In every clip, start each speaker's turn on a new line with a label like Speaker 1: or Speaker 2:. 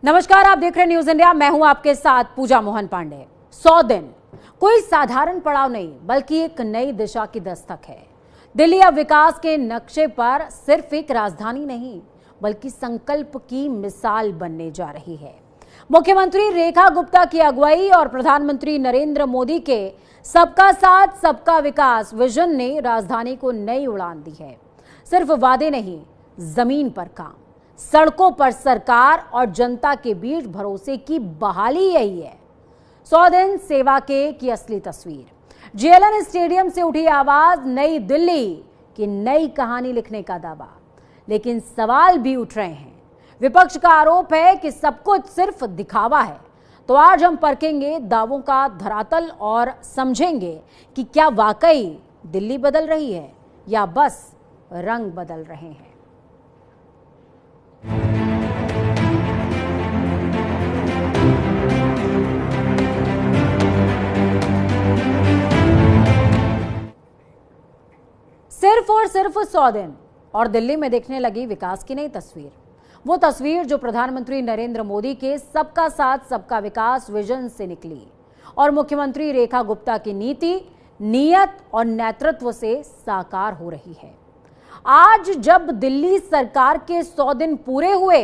Speaker 1: नमस्कार, आप देख रहे हैं न्यूज इंडिया। मैं हूं आपके साथ पूजा मोहन पांडे। 100 दिन कोई साधारण पड़ाव नहीं, बल्कि एक नई दिशा की दस्तक है। दिल्ली अब विकास के नक्शे पर सिर्फ एक राजधानी नहीं, बल्कि संकल्प की मिसाल बनने जा रही है। मुख्यमंत्री रेखा गुप्ता की अगुवाई और प्रधानमंत्री नरेंद्र मोदी के सबका साथ सबका विकास विजन ने राजधानी को नई उड़ान दी है। सिर्फ वादे नहीं, जमीन पर काम, सड़कों पर सरकार और जनता के बीच भरोसे की बहाली यही है। 100 दिन सेवा की असली तस्वीर। जेएलएन स्टेडियम से उठी आवाज, नई दिल्ली की नई कहानी लिखने का दावा। लेकिन सवाल भी उठ रहे हैं। विपक्ष का आरोप है कि सब कुछ सिर्फ दिखावा है। तो आज हम परखेंगे दावों का धरातल और समझेंगे कि क्या वाकई दिल्ली बदल रही है या बस रंग बदल रहे हैं। सिर्फ और सिर्फ 100 दिन और दिल्ली में देखने लगी विकास की नई तस्वीर। वो तस्वीर जो प्रधानमंत्री नरेंद्र मोदी के सबका साथ सबका विकास विजन से निकली और मुख्यमंत्री रेखा गुप्ता की नीति, नीयत और नेतृत्व से साकार हो रही है। आज जब दिल्ली सरकार के 100 दिन पूरे हुए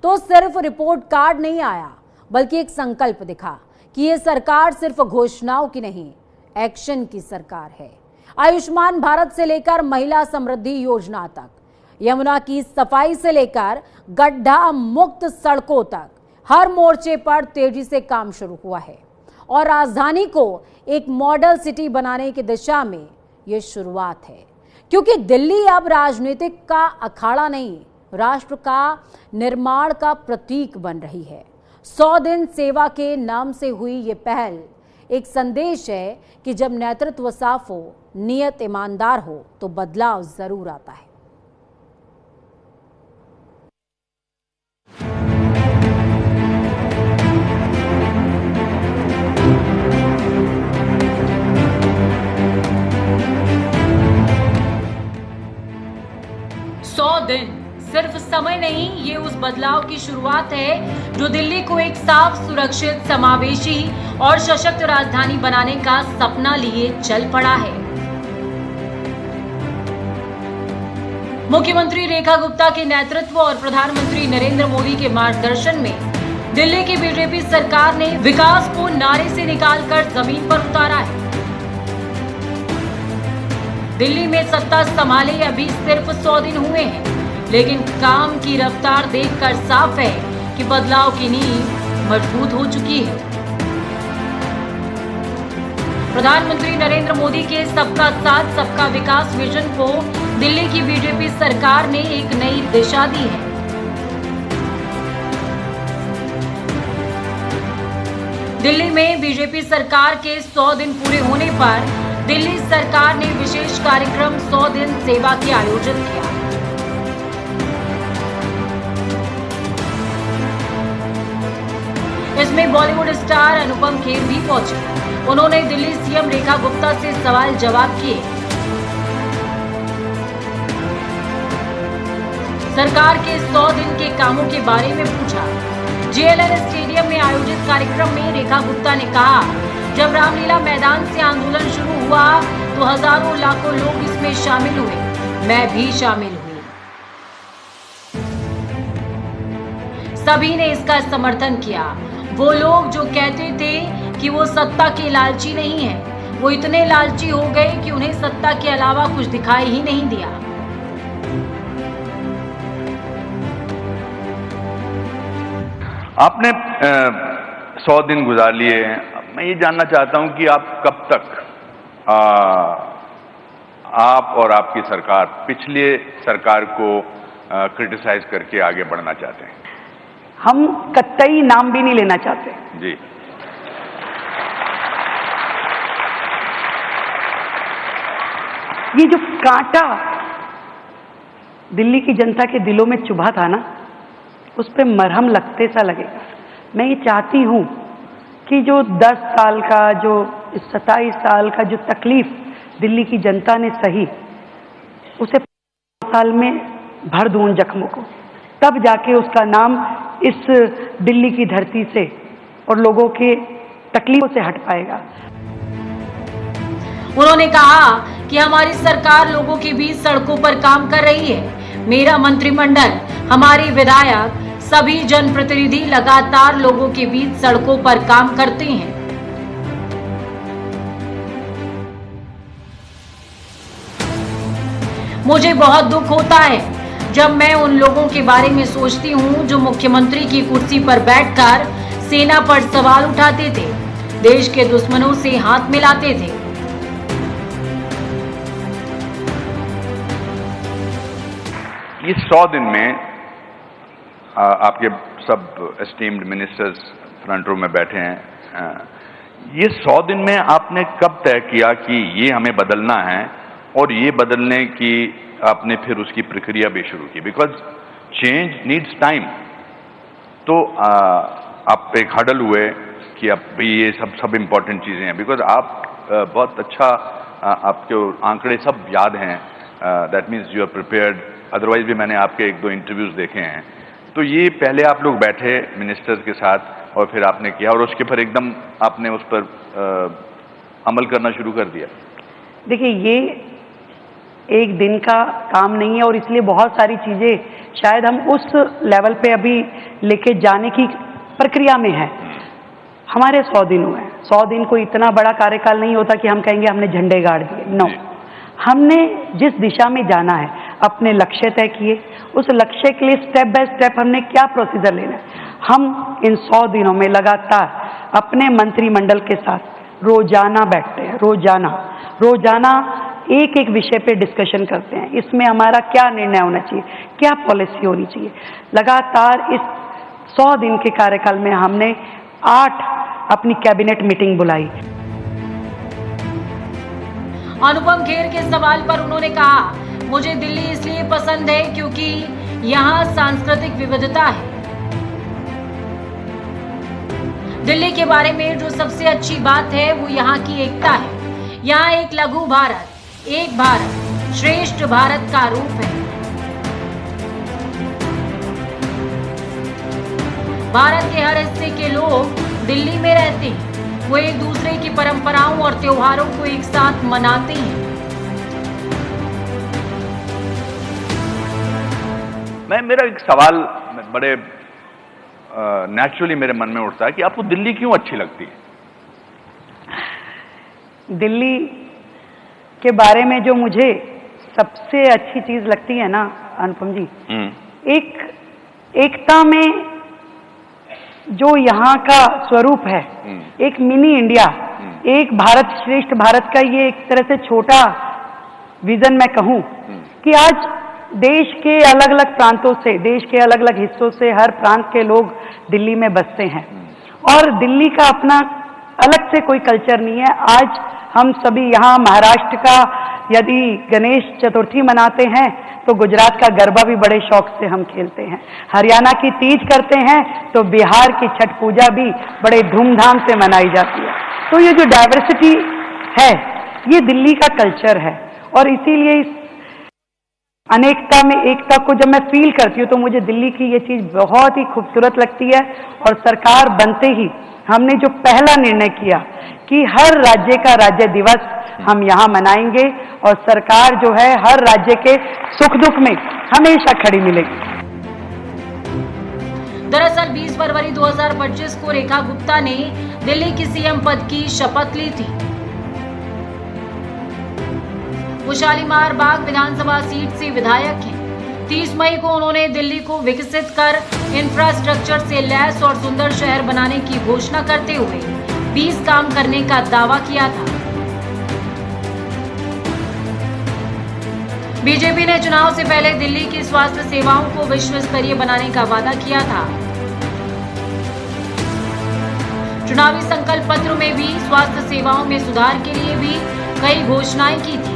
Speaker 1: तो सिर्फ रिपोर्ट कार्ड नहीं आया, बल्कि एक संकल्प दिखा कि ये सरकार सिर्फ घोषणाओं की नहीं, एक्शन की सरकार है। आयुष्मान भारत से लेकर महिला समृद्धि योजना तक, यमुना की सफाई से लेकर गड्ढा मुक्त सड़कों तक, हर मोर्चे पर तेजी से काम शुरू हुआ है। और राजधानी को एक मॉडल सिटी बनाने की दिशा में यह शुरुआत है, क्योंकि दिल्ली अब राजनीतिक का अखाड़ा नहीं, राष्ट्र का निर्माण का प्रतीक बन रही है। 100 दिन सेवा के नाम से हुई ये पहल एक संदेश है कि जब नेतृत्व साफ हो, नियत ईमानदार हो, तो बदलाव जरूर आता है। दिन सिर्फ समय नहीं, ये उस बदलाव की शुरुआत है जो दिल्ली को एक साफ, सुरक्षित, समावेशी और सशक्त राजधानी बनाने का सपना लिए चल पड़ा है। मुख्यमंत्री रेखा गुप्ता के नेतृत्व और प्रधानमंत्री नरेंद्र मोदी के मार्गदर्शन में दिल्ली की बीजेपी सरकार ने विकास को नारे से निकालकर जमीन पर उतारा है। दिल्ली में सत्ता संभाले अभी सिर्फ 100 दिन हुए हैं, लेकिन काम की रफ्तार देखकर साफ है कि बदलाव की नींव मजबूत हो चुकी है। प्रधानमंत्री नरेंद्र मोदी के सबका साथ सबका विकास विजन को दिल्ली की बीजेपी सरकार ने एक नई दिशा दी है। दिल्ली में बीजेपी सरकार के 100 दिन पूरे होने पर दिल्ली सरकार ने विशेष कार्यक्रम 100 दिन सेवा के आयोजित किया। इसमें बॉलीवुड स्टार अनुपम खेर भी पहुंचे। उन्होंने दिल्ली सीएम रेखा गुप्ता से सवाल जवाब किए। सरकार के 100 दिन के कामों के बारे में पूछा। जेएलएन स्टेडियम में आयोजित कार्यक्रम में रेखा गुप्ता ने कहा, जब रामलीला मैदान से आंदोलन शुरू हुआ तो हजारों लाखों लोग इसमें शामिल हुए, मैं भी शामिल हुई। सभी ने इसका समर्थन किया। वो लोग जो कहते थे कि वो सत्ता के लालची नहीं है, वो इतने लालची हो गए कि उन्हें सत्ता के अलावा कुछ दिखाई ही नहीं दिया।
Speaker 2: आपने 100 दिन गुजार लिए हैं। मैं ये जानना चाहता हूं कि आप कब तक आप और आपकी सरकार पिछले सरकार को क्रिटिसाइज करके आगे बढ़ना चाहते हैं?
Speaker 3: हम कतई नाम भी नहीं लेना चाहते
Speaker 2: जी।
Speaker 3: ये जो कांटा दिल्ली की जनता के दिलों में चुभा था ना, उस पे मरहम लगते सा लगेगा। मैं ये चाहती हूं कि जो 10 साल का, जो 27 साल का जो तकलीफ दिल्ली की जनता ने सही, उसे 5 साल में भर दूं उन जख्मों को। तब जाके उसका नाम इस दिल्ली की धरती से और लोगों के तकलीफों से हट पाएगा।
Speaker 1: उन्होंने कहा कि हमारी सरकार लोगों के बीच सड़कों पर काम कर रही है। मेरा मंत्रिमंडल, हमारी विधायक, सभी जनप्रतिनिधि लगातार लोगों के बीच सड़कों पर काम करते हैं। मुझे बहुत दुख होता है जब मैं उन लोगों के बारे में सोचती हूं जो मुख्यमंत्री की कुर्सी पर बैठकर सेना पर सवाल उठाते थे, देश के दुश्मनों से हाथ मिलाते थे।
Speaker 2: ये 100 दिन में आपके सब एस्टीम्ड मिनिस्टर्स फ्रंट रो में बैठे हैं, ये 100 दिन में आपने कब तय किया कि ये हमें बदलना है और ये बदलने की आपने फिर उसकी प्रक्रिया भी शुरू की? Because change needs time. तो आप एक हडल हुए कि अब भी ये सब इम्पोर्टेंट चीज़ें हैं, बिकॉज आप बहुत अच्छा आपके आंकड़े सब याद हैं, that means you are prepared. Otherwise भी मैंने आपके 1-2 इंटरव्यूज देखे हैं। तो ये पहले आप लोग बैठे मिनिस्टर्स के साथ और फिर आपने किया और उसके पर एकदम आपने उस पर अमल करना शुरू कर दिया।
Speaker 3: देखिए, ये एक दिन का काम नहीं है और इसलिए बहुत सारी चीज़ें शायद हम उस लेवल पे अभी लेके जाने की प्रक्रिया में है। हमारे 100 दिन हुए हैं। 100 दिन कोई इतना बड़ा कार्यकाल नहीं होता कि हम कहेंगे हमने झंडे गाड़ दिए। नो, हमने जिस दिशा में जाना है, अपने लक्ष्य तय किए, उस लक्ष्य के लिए स्टेप बाय स्टेप हमने क्या प्रोसीजर लेना है। हम इन 100 दिनों में लगातार अपने मंत्रिमंडल के साथ रोजाना बैठते हैं, रोजाना एक एक विषय पे डिस्कशन करते हैं। इसमें हमारा क्या निर्णय होना चाहिए, क्या पॉलिसी होनी चाहिए। लगातार इस 100 दिन के कार्यकाल में हमने 8 अपनी कैबिनेट मीटिंग बुलाई।
Speaker 1: अनुपम खेर के सवाल पर उन्होंने कहा, मुझे दिल्ली इसलिए पसंद है क्योंकि यहाँ सांस्कृतिक विविधता है। दिल्ली के बारे में जो सबसे अच्छी बात है वो यहाँ की एकता है। यहाँ एक लघु भारत, एक भारत, श्रेष्ठ भारत का रूप है। भारत के हर हिस्से के लोग दिल्ली में रहते हैं। वो एक दूसरे की परंपराओं और त्योहारों को एक साथ मनाते हैं।
Speaker 2: मेरा एक सवाल बड़े नेचुरली मेरे मन में उठता है कि आपको दिल्ली क्यों अच्छी लगती है?
Speaker 3: दिल्ली के बारे में जो मुझे सबसे अच्छी चीज लगती है ना अनुपम जी, एकता में जो यहाँ का स्वरूप है, एक मिनी इंडिया, एक भारत श्रेष्ठ भारत का ये एक तरह से छोटा विजन मैं कहूँ कि आज देश के अलग अलग प्रांतों से, देश के अलग अलग हिस्सों से हर प्रांत के लोग दिल्ली में बसते हैं और दिल्ली का अपना अलग से कोई कल्चर नहीं है। आज हम सभी यहाँ महाराष्ट्र का यदि गणेश चतुर्थी मनाते हैं तो गुजरात का गरबा भी बड़े शौक से हम खेलते हैं। हरियाणा की तीज करते हैं तो बिहार की छठ पूजा भी बड़े धूमधाम से मनाई जाती है। तो ये जो डाइवर्सिटी है ये दिल्ली का कल्चर है और इसीलिए इस अनेकता में एकता को जब मैं फील करती हूँ तो मुझे दिल्ली की ये चीज बहुत ही खूबसूरत लगती है। और सरकार बनते ही हमने जो पहला निर्णय किया कि हर राज्य का राज्य दिवस हम यहाँ मनाएंगे और सरकार जो है हर राज्य के सुख दुख में हमेशा खड़ी मिलेगी।
Speaker 1: दरअसल 20 फरवरी 2025 को रेखा गुप्ता ने दिल्ली की सीएम पद की शपथ ली थी। वो शालीमार बाग विधानसभा सीट से विधायक हैं। 30 मई को उन्होंने दिल्ली को विकसित कर इंफ्रास्ट्रक्चर से लैस और सुंदर शहर बनाने की घोषणा करते हुए 20 काम करने का दावा किया था। बीजेपी ने चुनाव से पहले दिल्ली की स्वास्थ्य सेवाओं को विश्व स्तरीय बनाने का वादा किया था। चुनावी संकल्प पत्र में भी स्वास्थ्य सेवाओं में सुधार के लिए भी कई घोषणाएं की थी।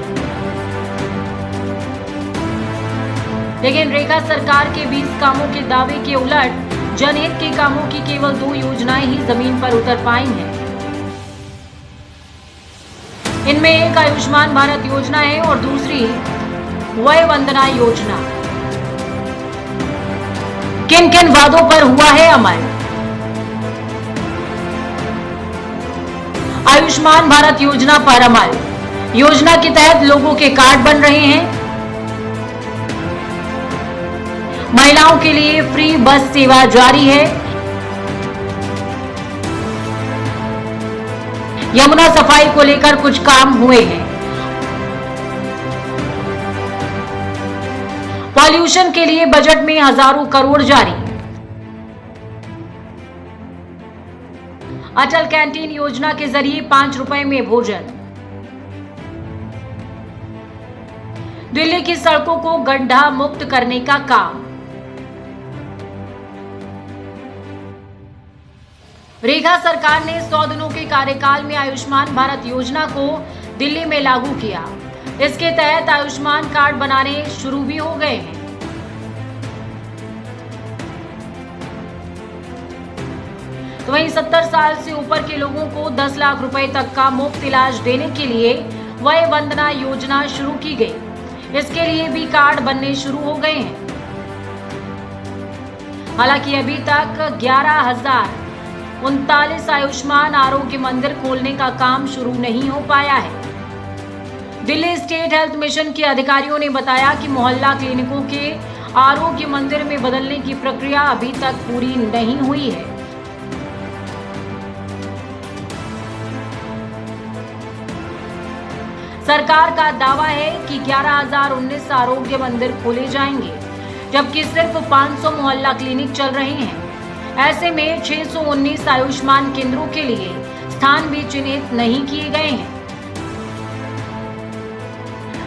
Speaker 1: लेकिन रेखा सरकार के 20 कामों के दावे के उलट जनहित के कामों की केवल 2 योजनाएं ही जमीन पर उतर पाई हैं। इनमें एक आयुष्मान भारत योजना है और दूसरी वय वंदना योजना। किन किन वादों पर हुआ है अमल। आयुष्मान भारत योजना पर अमल। योजना के तहत लोगों के कार्ड बन रहे हैं। महिलाओं के लिए फ्री बस सेवा जारी है। यमुना सफाई को लेकर कुछ काम हुए हैं। पॉल्यूशन के लिए बजट में हजारों करोड़ जारी। अटल कैंटीन योजना के जरिए 5 रुपए में भोजन। दिल्ली की सड़कों को गड्ढा मुक्त करने का काम। रेखा सरकार ने 100 दिनों के कार्यकाल में आयुष्मान भारत योजना को दिल्ली में लागू किया। इसके तहत आयुष्मान कार्ड बनाने शुरू भी हो गए हैं। तो वहीं 70 साल से ऊपर के लोगों को 10 लाख रुपए तक का मुफ्त इलाज देने के लिए वय वंदना योजना शुरू की गई। इसके लिए भी कार्ड बनने शुरू हो गए हैं। हालांकि अभी तक 11,039 आयुष्मान आरोग्य मंदिर खोलने का काम शुरू नहीं हो पाया है। दिल्ली स्टेट हेल्थ मिशन के अधिकारियों ने बताया कि मोहल्ला क्लिनिकों के आरोग्य मंदिर में बदलने की प्रक्रिया अभी तक पूरी नहीं हुई है। सरकार का दावा है कि 11,019 आरोग्य मंदिर खोले जाएंगे, जबकि सिर्फ 500 मोहल्ला क्लिनिक चल रहे हैं। ऐसे में 619 आयुष्मान केंद्रों के लिए स्थान भी चिन्हित नहीं किए गए हैं।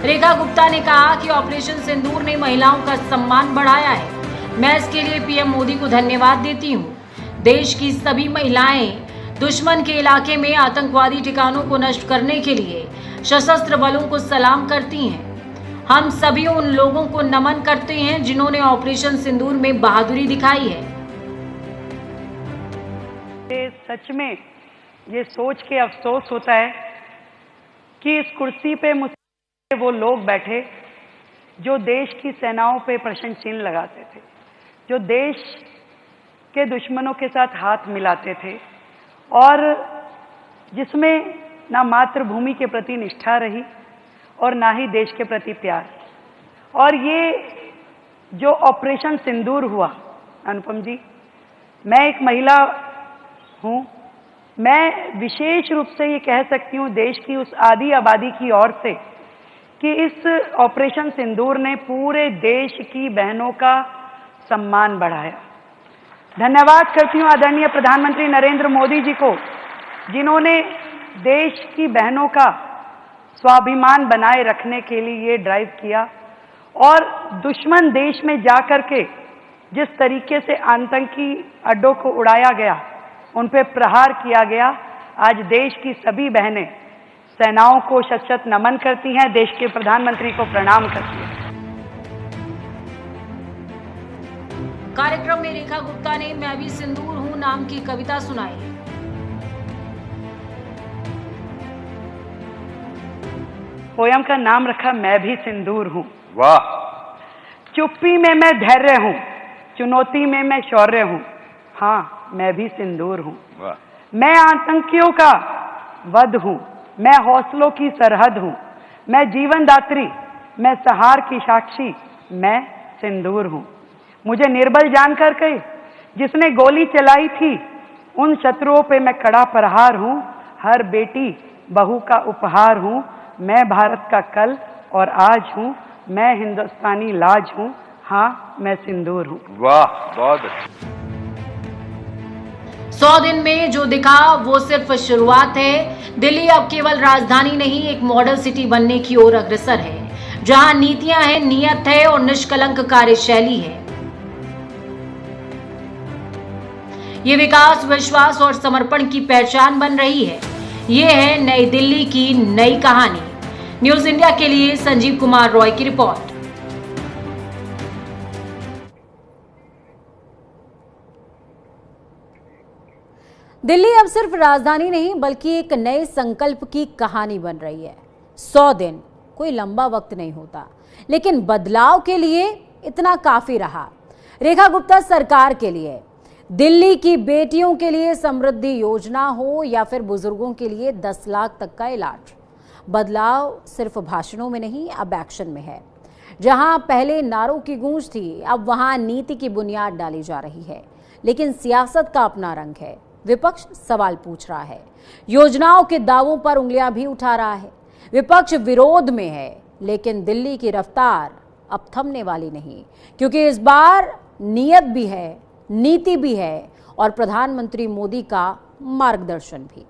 Speaker 1: रेखा गुप्ता ने कहा कि ऑपरेशन सिंदूर ने महिलाओं का सम्मान बढ़ाया है। मैं इसके लिए पीएम मोदी को धन्यवाद देती हूँ। देश की सभी महिलाएं दुश्मन के इलाके में आतंकवादी ठिकानों को नष्ट करने के लिए सशस्त्र बलों को सलाम करती हैं। हम सभी उन लोगों को नमन करते हैं जिन्होंने ऑपरेशन सिंदूर में बहादुरी दिखाई है।
Speaker 3: सच में ये सोच के अफसोस होता है कि इस कुर्सी पे मुझसे वो लोग बैठे जो देश की सेनाओं पे प्रश्न चिन्ह लगाते थे, जो देश के दुश्मनों के साथ हाथ मिलाते थे और जिसमें ना मातृभूमि के प्रति निष्ठा रही और ना ही देश के प्रति प्यार। और ये जो ऑपरेशन सिंदूर हुआ, अनुपम जी, मैं एक महिला हूं, मैं विशेष रूप से ये कह सकती हूं देश की उस आधी आबादी की ओर से कि इस ऑपरेशन सिंदूर ने पूरे देश की बहनों का सम्मान बढ़ाया। धन्यवाद करती हूं आदरणीय प्रधानमंत्री नरेंद्र मोदी जी को, जिन्होंने देश की बहनों का स्वाभिमान बनाए रखने के लिए ये ड्राइव किया और दुश्मन देश में जाकर के जिस तरीके से आतंकी अड्डों को उड़ाया गया, उन पे प्रहार किया गया। आज देश की सभी बहनें सेनाओं को शत-शत नमन करती हैं, देश के प्रधानमंत्री को प्रणाम करती हैं।
Speaker 1: कार्यक्रम में रेखा गुप्ता ने मैं भी सिंदूर हूं नाम की कविता सुनाई।
Speaker 3: पोयम का नाम रखा मैं भी सिंदूर हूं।
Speaker 2: वाह।
Speaker 3: चुप्पी में मैं धैर्य हूं, चुनौती में मैं शौर्य हूं। हाँ, मैं भी सिंदूर हूं।
Speaker 2: वाह।
Speaker 3: मैं आतंकियों का वध हूं, मैं हौसलों की सरहद हूं, मैं जीवनदात्री, मैं सहार की साक्षी, मैं सिंदूर हूं। मुझे निर्बल जानकर के जिसने गोली चलाई थी, उन शत्रुओं पे मैं कड़ा प्रहार हूं। हर बेटी बहू का उपहार हूं। मैं भारत का कल और आज हूं, मैं हिंदुस्तानी लाज हूं। हाँ, मैं सिंदूर हूं।
Speaker 2: वाह, बहुत अच्छा।
Speaker 1: 100 दिन में जो दिखा वो सिर्फ शुरुआत है। दिल्ली अब केवल राजधानी नहीं, एक मॉडल सिटी बनने की ओर अग्रसर है, जहां नीतियां हैं, नियत है और निष्कलंक कार्यशैली है। ये विकास, विश्वास और समर्पण की पहचान बन रही है। ये है नई दिल्ली की नई कहानी। न्यूज इंडिया के लिए संजीव कुमार रॉय की रिपोर्ट। दिल्ली अब सिर्फ राजधानी नहीं बल्कि एक नए संकल्प की कहानी बन रही है। 100 दिन कोई लंबा वक्त नहीं होता, लेकिन बदलाव के लिए इतना काफी रहा। रेखा गुप्ता सरकार के लिए दिल्ली की बेटियों के लिए समृद्धि योजना हो या फिर बुजुर्गों के लिए 10 लाख तक का इलाज, बदलाव सिर्फ भाषणों में नहीं, अब एक्शन में है। जहां पहले नारों की गूंज थी, अब वहां नीति की बुनियाद डाली जा रही है। लेकिन सियासत का अपना रंग है। विपक्ष सवाल पूछ रहा है, योजनाओं के दावों पर उंगलियां भी उठा रहा है। विपक्ष विरोध में है, लेकिन दिल्ली की रफ्तार अब थमने वाली नहीं, क्योंकि इस बार नीयत भी है, नीति भी है और प्रधानमंत्री मोदी का मार्गदर्शन भी।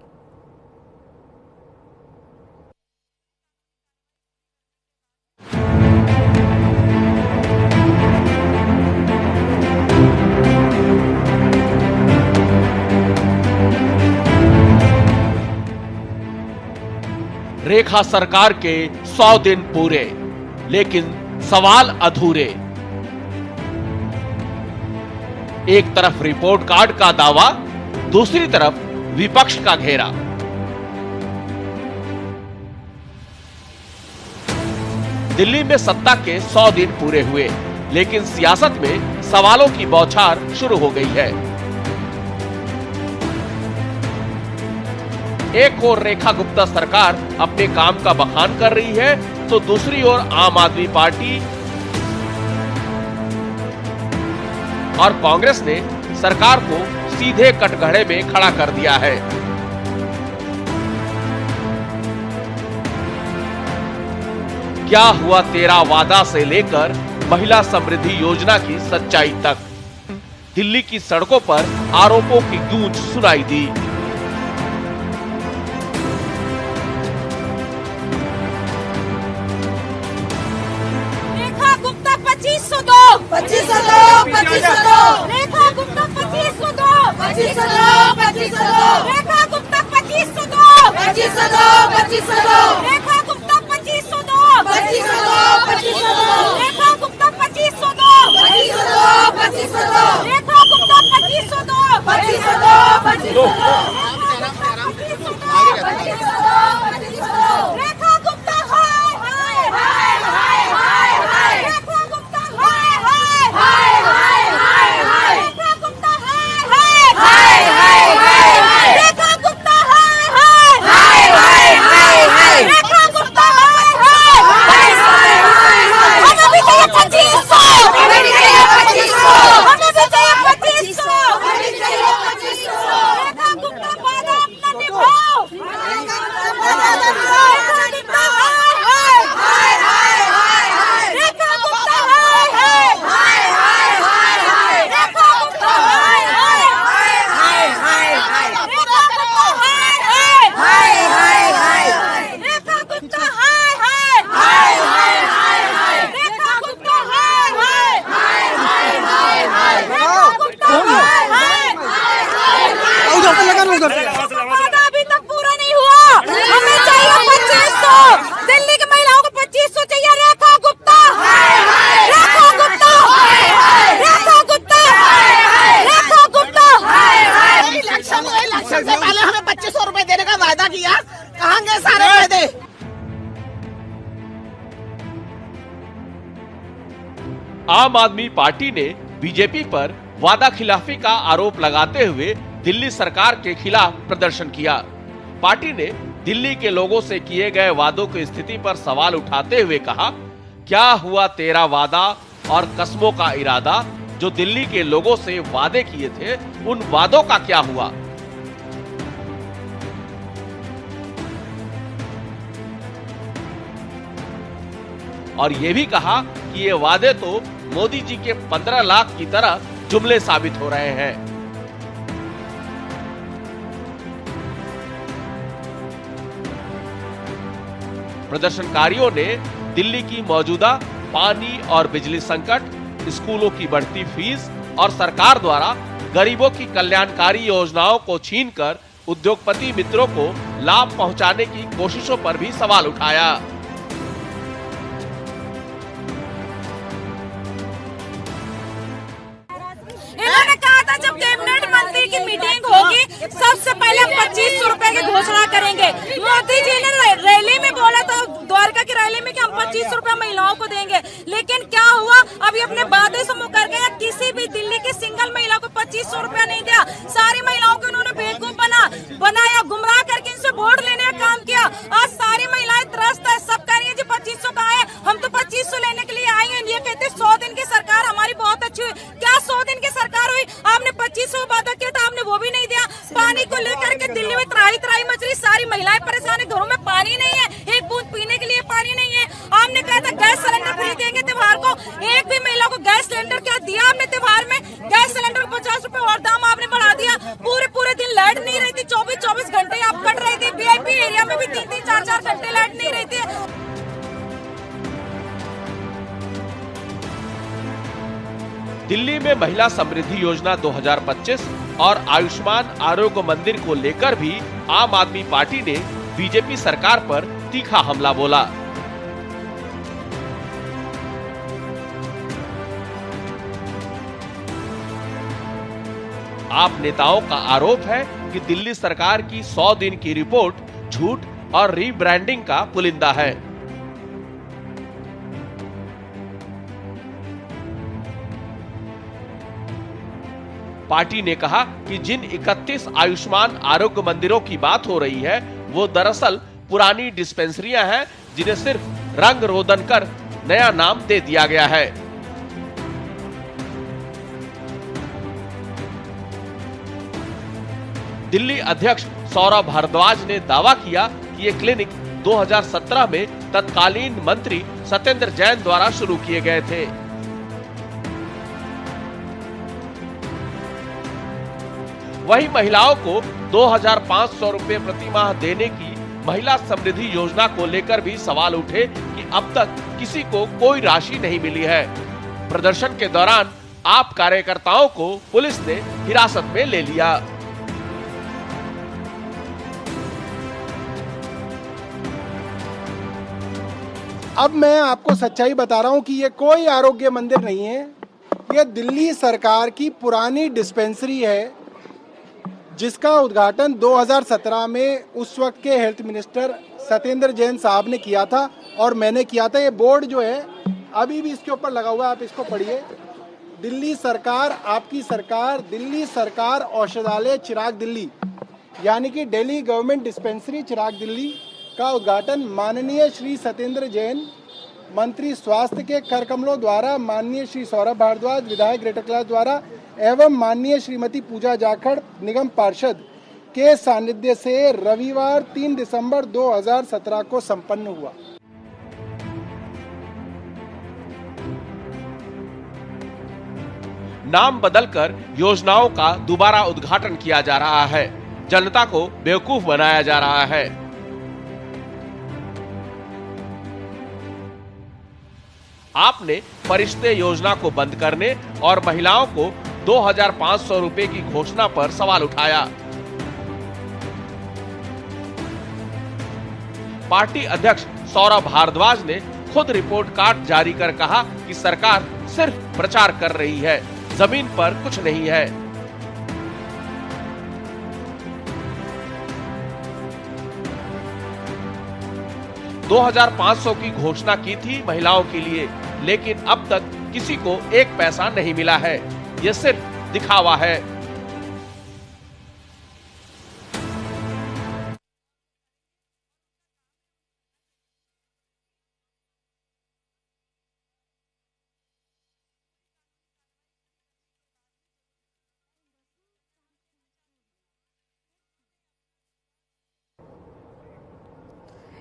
Speaker 4: रेखा सरकार के 100 दिन पूरे, लेकिन सवाल अधूरे। एक तरफ रिपोर्ट कार्ड का दावा, दूसरी तरफ विपक्ष का घेरा। दिल्ली में सत्ता के 100 दिन पूरे हुए, लेकिन सियासत में सवालों की बौछार शुरू हो गई है। एक ओर रेखा गुप्ता सरकार अपने काम का बखान कर रही है, तो दूसरी ओर आम आदमी पार्टी और कांग्रेस ने सरकार को सीधे कटघरे में खड़ा कर दिया है। क्या हुआ तेरा वादा से लेकर महिला समृद्धि योजना की सच्चाई तक, दिल्ली की सड़कों पर आरोपों की गूंज सुनाई दी।
Speaker 5: रेखा गुप्ता 2500 दो, 2500 दो, 2500 दो। रेखा गुप्ता 2500 दो, 2500 दो, 2500 दो। रेखा गुप्ता 2500 दो, 2500 दो, 2500 दो। रेखा गुप्ता 2500 दो, 2500 दो, 2500 दो। रेखा गुप्ता 2500 दो, 2500 दो, 2500 दो। रेखा गुप्ता 2500 दो, 2500 दो, 2500 दो। रेखा गुप्ता हाय हाय हाय हाय हाय हाय। रेखा गुप्ता हाय हाय हाय हाय हाय हाय। रेखा गुप्ता हाय हाय हाय हाय हाय हाय। रेखा गुप्ता हाय हाय हाय हाय हाय हाय। रेखा गुप्ता हाय हाय हाय हाय हाय हाय। हमें भी चाहिए 2500, हमें भी चाहिए 2500, हमें भी चाहिए 2500, हमें भी चाहिए 2500। रेखा गुप्ता वादा अपना निभाओ, रेखा गुप्ता हाय हाय हाय हाय हाय। रेखा गुप्ता हाय हाय हाय हाय हाय हाय। रेखा गुप्ता हाय हाय हाय हाय हाय हाय। रेखा गुप्ता हाय हाय हाय हाय हाय हाय। रेखा गुप्ता हाय हाय हाय हाय हाय हाय। रेखा गुप्ता हाय हाय हाय हाय हाय हाय। रेखा गुप्ता हाय हाय हाय हाय हाय। उधर से लगा, उधर से। वादा अभी तक पूरा नहीं हुआ, हमें चाहिए 2500। दिल्ली की महिलाओं को 2500 चाहिए। रेखा गुप्ता, रेखा गुप्ता, रेखा गुप्ता, रेखा गुप्ता।
Speaker 6: इलेक्शन से पहले हमें 2500 रुपए देने का वादा किया, कहाँ गए सारे वादे?
Speaker 4: आम आदमी पार्टी ने बीजेपी पर वादा खिलाफी का आरोप लगाते हुए दिल्ली सरकार के खिलाफ प्रदर्शन किया। पार्टी ने दिल्ली के लोगों से किए गए वादों की स्थिति पर सवाल उठाते हुए कहा, क्या हुआ तेरा वादा और कस्मों का इरादा, जो दिल्ली के लोगों से वादे किए थे, उन वादों का क्या हुआ? और यह भी कहा कि ये वादे तो मोदी जी के 15 लाख की तरह जुमले साबित हो रहे हैं। प्रदर्शनकारियों ने दिल्ली की मौजूदा पानी और बिजली संकट, स्कूलों की बढ़ती फीस और सरकार द्वारा गरीबों की कल्याणकारी योजनाओं को छीनकर उद्योगपति मित्रों को लाभ पहुंचाने की कोशिशों पर भी सवाल उठाया।
Speaker 5: इन्होंने कहा था जब कैबिनेट मंत्री की मीटिंग होगी सबसे पहले हम 2500 रुपए की घोषणा करेंगे। मोदी जी ने रैली में बोला था, द्वारका की रैली में, कि हम 2500 रुपए महिलाओं को देंगे, लेकिन क्या हुआ? अभी अपने वादे से मुकर गया। किसी भी दिल्ली की सिंगल महिला को 2500 रुपया नहीं दिया। सारी महिलाओं को उन्होंने बेवकूफ बनाया, गुमराह करके इनसे वोट लेने का काम किया। आज सारी महिलाएं त्रस्त है, सब कह रही है जी 2500 कहाँ है? हम तो 2500 लेने के लिए आई हैं। ये कहते 100 दिन की सरकार हमारी बहुत अच्छी हुई। क्या 100 दिन की सरकार हुई? आपने 2500 वादा किया था, आपने वो भी नहीं दिया। पानी को लेकर के दिल्ली में त्राही मच रही, सारी महिलाएं परेशान है, घरों में पानी नहीं है, एक बूंद पीने के लिए पानी नहीं है। आपने कहा था गैस सिलेंडर फ्री देंगे त्योहार को, एक भी महिला को गैस सिलेंडर क्या दिया आपने त्योहार में? गैस सिलेंडर को 50 रुपए और दाम आपने बढ़ा दिया। पूरे दिन लाइट नहीं रहती, 24 घंटे आप कट रही थी। VIP एरिया में भी 3-3, 4-4 घंटे लाइट नहीं रहती है।
Speaker 4: दिल्ली में महिला समृद्धि योजना 2025 और आयुष्मान आरोग्य मंदिर को लेकर भी आम आदमी पार्टी ने बीजेपी सरकार पर तीखा हमला बोला। आप नेताओं का आरोप है कि दिल्ली सरकार की 100 दिन की रिपोर्ट झूठ और रीब्रांडिंग का पुलिंदा है। पार्टी ने कहा कि जिन 31 आयुष्मान आरोग्य मंदिरों की बात हो रही है, वो दरअसल पुरानी डिस्पेंसरियां हैं, जिन्हें सिर्फ रंग रोदन कर नया नाम दे दिया गया है। दिल्ली अध्यक्ष सौरभ भारद्वाज ने दावा किया कि ये क्लिनिक 2017 में तत्कालीन मंत्री सत्येंद्र जैन द्वारा शुरू किए गए थे। वहीं महिलाओं को 2500 रुपए प्रति माह देने की महिला समृद्धि योजना को लेकर भी सवाल उठे कि अब तक किसी को कोई राशि नहीं मिली है। प्रदर्शन के दौरान आप कार्यकर्ताओं को पुलिस ने हिरासत में ले लिया।
Speaker 7: अब मैं आपको सच्चाई बता रहा हूं कि ये कोई आरोग्य मंदिर नहीं है, ये दिल्ली सरकार की पुरानी डिस्पेंसरी है, जिसका उद्घाटन 2017 में उस वक्त के हेल्थ मिनिस्टर सत्येंद्र जैन साहब ने किया था और मैंने किया था। ये बोर्ड जो है अभी भी इसके ऊपर लगा हुआ है, आप इसको पढ़िए। दिल्ली सरकार, आपकी सरकार, दिल्ली सरकार औषधालय चिराग दिल्ली, यानी कि दिल्ली गवर्नमेंट डिस्पेंसरी चिराग दिल्ली का उद्घाटन माननीय श्री सत्येंद्र जैन, मंत्री स्वास्थ्य के करकमलों द्वारा, माननीय श्री सौरभ भारद्वाज विधायक ग्रेटर कैलाश द्वारा एवं माननीय श्रीमती पूजा जाखड़ निगम पार्षद के सानिध्य से रविवार 3 दिसंबर 2017 को संपन्न हुआ।
Speaker 4: नाम बदलकर योजनाओं का दोबारा उद्घाटन किया जा रहा है, जनता को बेवकूफ बनाया जा रहा है। आपने फरिश्ते योजना को बंद करने और महिलाओं को 2500 रुपए की घोषणा पर सवाल उठाया। पार्टी अध्यक्ष सौरभ भारद्वाज ने खुद रिपोर्ट कार्ड जारी कर कहा कि सरकार सिर्फ प्रचार कर रही है, जमीन पर कुछ नहीं है। $2500 की घोषणा की थी महिलाओं के लिए, लेकिन अब तक किसी को एक पैसा नहीं मिला है। ये सिर्फ दिखावा है।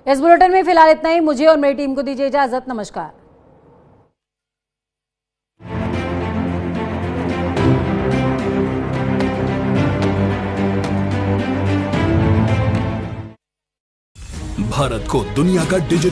Speaker 1: इस बुलेटिन में फिलहाल इतना ही। मुझे और मेरी टीम को दीजिए इजाजत। नमस्कार।
Speaker 8: भारत को दुनिया का डिजिटल